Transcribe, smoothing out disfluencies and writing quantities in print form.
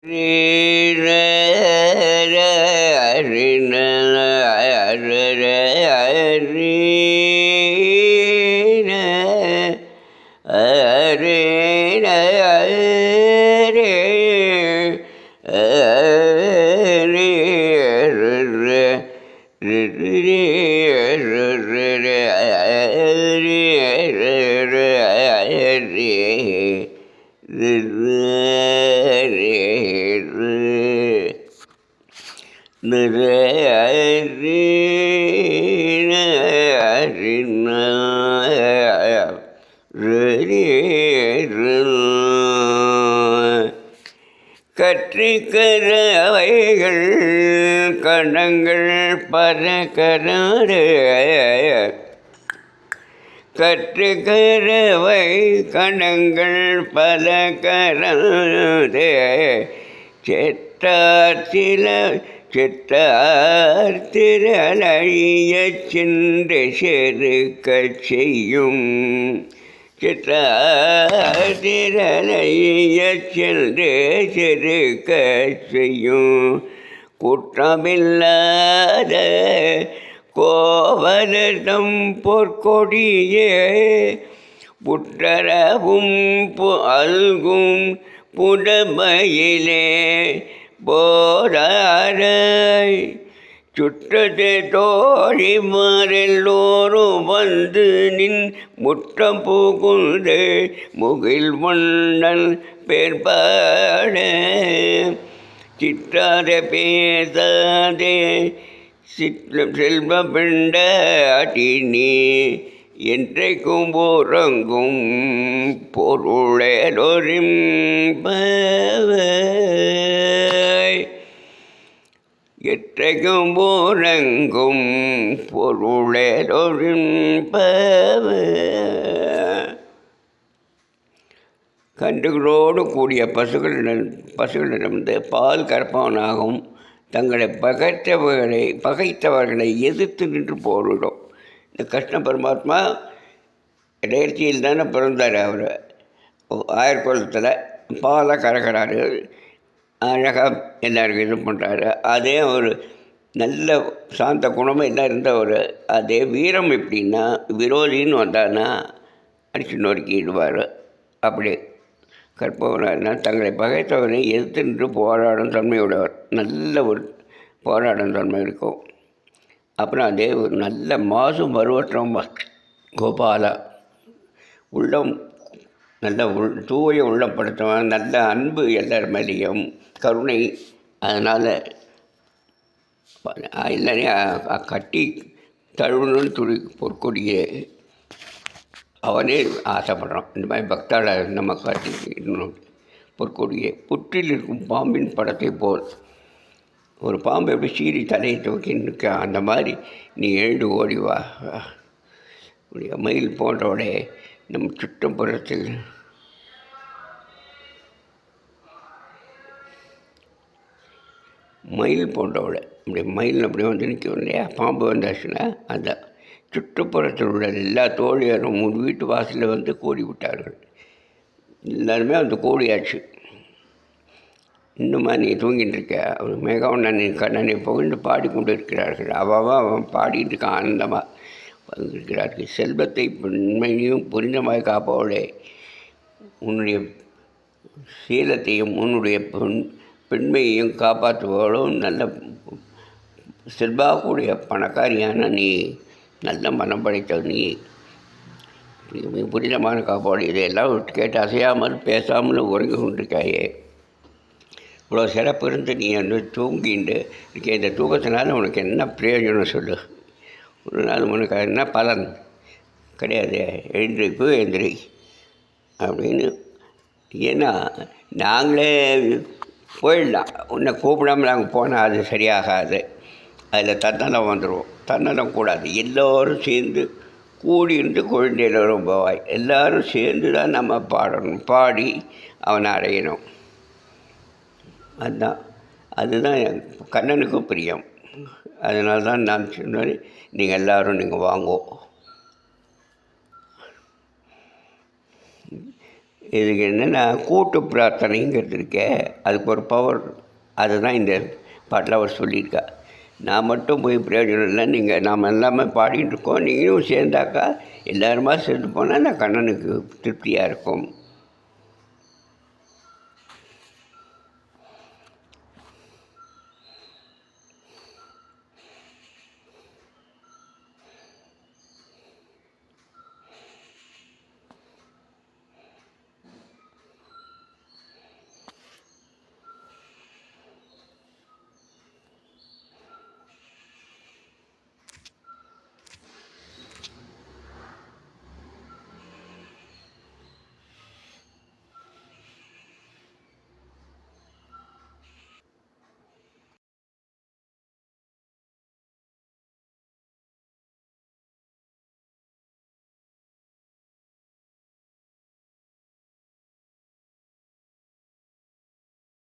ரீ ர ரி ந ர ரீ ந ரே ந ரே ரீ கற்றிக்கரவைகள் கணங்கள் பரகரே கற்றுக்கரவை கணங்கள் பல கரதே செத்தார் சில செத்தார் திரளைய சென்று செருக்க செய்யும் செத்தார் திரளைய சென்று செருக்க செய்யும் குற்றமில்லாத கோவலர்தம் பொற்கொடியே புற்றரவும் அல்கும் புடமையிலே போராரை சுற்றத்தை தோழிமாரெல்லோரும் வந்து நின் முற்றம் புகுந்து முகில் வண்ணன் பேர்பாட சிற்றாத பேசாதே செல்வ பிண்டாட்டி நீ என்றைக்கும் போரங்கும் பொருளொரிம் எற்றைக்கும் போரங்கும் பொருளொரிம் கன்றுகளோடு கூடிய பசுகளிடமிருந்து பால் கறப்பவனாகவும் தங்களை பகைத்தவர்களை எதிர்த்து நின்று போரிடும். இந்த கிருஷ்ண பரமாத்மா இடையர்ச்சியில் தானே பிறந்தார். அவர் ஆயர்குளத்தில் பாலை கறக்கிறாரு, அழகாக எல்லாருக்கும் இது பண்ணுறாரு. அதே ஒரு நல்ல சாந்த குணமும் எல்லாம் இருந்தவர். அதே வீரம் எப்படின்னா விரோதின்னு வந்தான்னா அடிச்சு நொறுக்கிடுவார். அப்படி கற்பவராக தங்களை பகைத்தவரை எதிர்த்து நின்று போராடும் தன்மையுடையவர். நல்ல ஒரு போராடும் தன்மை இருக்கும். அப்புறம் அதே ஒரு நல்ல மாசும் பருவற்றம் கோபாலா உள்ளம் நல்ல தூய உள்ளப்படுத்துவன், நல்ல அன்பு எல்லார் மேலேயும் கருணை. அதனால் எல்லாரையும் கட்டி தழுவணும்னு பொற்கொடிய அவனே ஆசைப்படுறான். இந்த மாதிரி பக்தாளை நம்ம காட்டிக்கணும். பொற்கொடியை புற்றில் இருக்கும் பாம்பின் படத்தை போல் ஒரு பாம்பு எப்படி சீறி தலையை தூக்கி நிற்க, அந்த மாதிரி நீ எழுந்து ஓடிவா. மயில் போன்றவட நம் சுற்றுப்புறத்தில் மயில் போன்றவட அப்படி மயில் அப்படி வந்து நிற்கும் இல்லையா, பாம்பு வந்தாச்சுன்னா அந்த சுற்றுப்புறத்தில் உள்ள எல்லா தோழியரும் உன் வீட்டு வாசலில் வந்து கூடி விட்டார்கள். எல்லாருமே வந்து கூடியாச்சு. இன்னுமா நீ தூங்கிட்டு இருக்க, அவர் மேகவண்ணனை கண்ணனை புகழ்ந்து பாடிக்கொண்டு இருக்கிறார்கள். அவன் பாடிட்டு இருக்க ஆனந்தமாக வந்திருக்கிறார்கள். செல்வத்தை பெண்மையும் புரிந்தமாக காப்பவளே, உன்னுடைய சீலத்தையும் உன்னுடைய பெண்மையையும் காப்பாற்றுவவளும் நல்ல செல்வாக்கூடிய பணக்காரியான நீ, நல்ல மனம் படைத்த நீ, புனிதமான காப்பாடு. இதையெல்லாம் கேட்டு அசையாமல் பேசாமல் உறங்கி கொண்டிருக்காயே. இவ்வளோ சிறப்பு இருந்து நீ வந்து தூங்கிண்டு இருக்க. இந்த தூக்கத்தினால உனக்கு என்ன பிரயோஜனம் சொல்லு? ஒரு நாள் உனக்கு என்ன பலன் கிடையாது. எழுந்திரி அப்படின்னு. ஏன்னா நாங்களே போயிடலாம், உன்னை கூப்பிடாமல் நாங்கள் போனால் அது சரியாகாது. அதில் தன்னலம் வந்துடுவோம். தன்னலம் கூடாது. எல்லோரும் சேர்ந்து கூடியிருந்து குழந்தையில் ரொம்பவாய் எல்லோரும் சேர்ந்து தான் நம்ம பாடணும். பாடி அவனை அடையணும். அதுதான் கண்ணனுக்கும் பிரியம். அதனால தான் நான் சொன்னேன், நீங்கள் எல்லோரும் நீங்கள் வாங்கோ. இதுக்கு என்னென்னா கூட்டு பிரார்த்தனைங்கிறது இருக்கே, அதுக்கு ஒரு பவர். அதுதான் இந்த பாட்டில் அவர் சொல்லியிருக்கா. நான் மட்டும் போய் பிரயோஜனம் இல்லை, நாம் எல்லாமே பாடிட்டு இருக்கோம், நீங்களும் சேர்ந்தாக்கா எல்லாருமா சேர்ந்து போனால் அந்த கண்ணனுக்கு திருப்தியாக இருக்கும்.